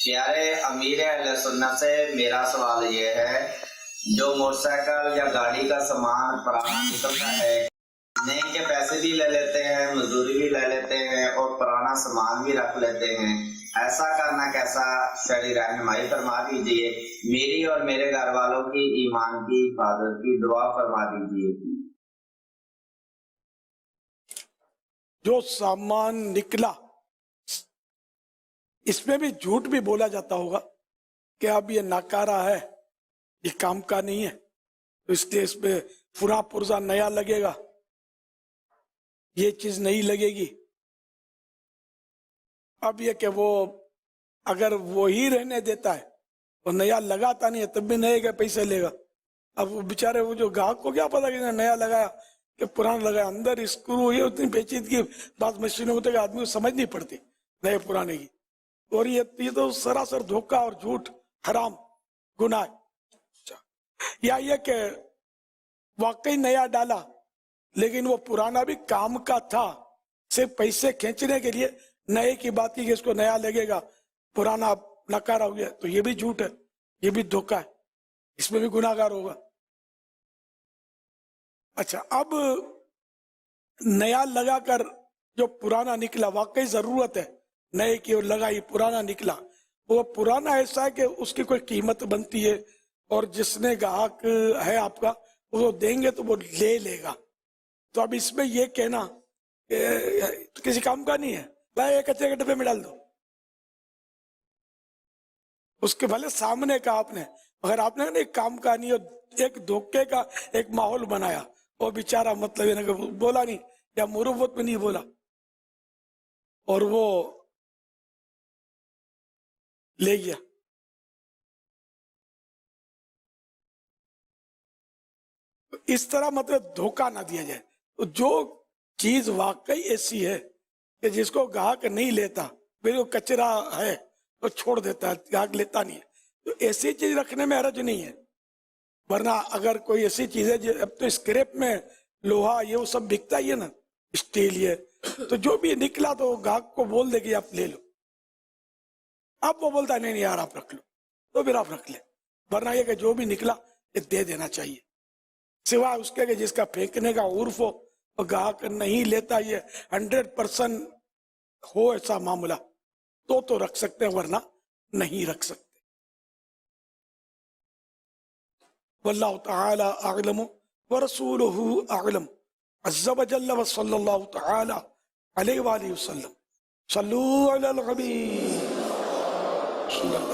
پیارے امیر اہل سنت سے میرا سوال یہ ہے، جو موٹر سائیکل یا گاڑی کا سامان پرانا نکلتا ہے، نئے کے پیسے بھی لے لیتے ہیں، مزدوری بھی لے لیتے ہیں اور پرانا سامان بھی رکھ لیتے ہیں، ایسا کرنا کیسا؟ شرعی رہنمائی فرما دیجیے، میری اور میرے گھر والوں کی ایمان کی حفاظت کی دعا فرما دیجیے۔ جو سامان نکلا اس میں بھی جھوٹ بھی بولا جاتا ہوگا کہ اب یہ ناکارہ ہے، یہ کام کا نہیں ہے، تو اس لیے اس پہ پورا پرزا نیا لگے گا، یہ چیز نہیں لگے گی۔ اب یہ کہ وہ اگر وہی رہنے دیتا ہے، وہ نیا لگاتا نہیں ہے، تب بھی نئے کے پیسے لے گا۔ اب وہ بیچارے وہ جو گاہک کو کیا پتا کہ نیا لگایا کہ پرانا لگایا، اندر اسکرو یہ اتنی پیچیدگی بعض مشینوں ہوتے کہ آدمی کو سمجھ نہیں پڑتی نئے پرانے کی، اور یہ تو سراسر دھوکہ اور جھوٹ، حرام، گناہ ہے۔ یا یہ کہ واقعی نیا ڈالا لیکن وہ پرانا بھی کام کا تھا، صرف پیسے کھینچنے کے لیے نئے کی بات کی کہ اس کو نیا لگے گا، پرانا ناکارہ ہو گیا، تو یہ بھی جھوٹ ہے، یہ بھی دھوکہ ہے، اس میں بھی گناہ گار ہوگا۔ اچھا، اب نیا لگا کر جو پرانا نکلا، واقعی ضرورت ہے نئے کی اور لگائی، پرانا نکلا، وہ پرانا ایسا ہے کہ اس کی کوئی قیمت بنتی ہے اور جس نے گاہک ہے آپ کا وہ دیں گے تو وہ لے لے گا۔ تو اب اس میں یہ کہنا کہ کسی کام کا نہیں ہے، بھائی ایک کچرے کے ڈبے میں ڈال دو، اس کے بھلے سامنے کا آپ نے، اگر آپ نے ایک کام کا نہیں اور ایک دھوکے کا ایک ماحول بنایا، وہ بیچارہ مطلب یہ کہ بولا نہیں یا مروت میں نہیں بولا اور وہ لے گیا۔ اس طرح مطلب دھوکہ نہ دیا جائے۔ تو جو چیز واقعی ایسی ہے کہ جس کو گاہک نہیں لیتا، بالکل کچرا ہے تو چھوڑ دیتا ہے، گاہک لیتا نہیں ہے، تو ایسی چیز رکھنے میں حرج نہیں ہے۔ ورنہ اگر کوئی ایسی چیز ہے، اب تو اسکریپ میں لوہا یہ وہ سب بکتا ہی ہے نا، اسٹیل یہ، تو جو بھی نکلا تو گاہک کو بول دے کہ آپ لے لو، اب وہ بولتا ہے نہیں یار آپ رکھ لو، تو پھر آپ رکھ لیں۔ ورنہ یہ کہ جو بھی نکلا یہ دے دینا چاہیے، سوائے اس کے کہ جس کا پھینکنے کا عرف ہو اور گاہک نہیں لیتا، یہ 100% ہو ایسا معاملہ تو رکھ سکتے ہیں، ورنہ نہیں رکھ سکتے۔ واللہ تعالی اعلم ورسولہ اعلم، عز وجل، وصلی اللہ تعالی علیہ وآلہ وسلم۔ صلو علی الحبیب صلی اللہ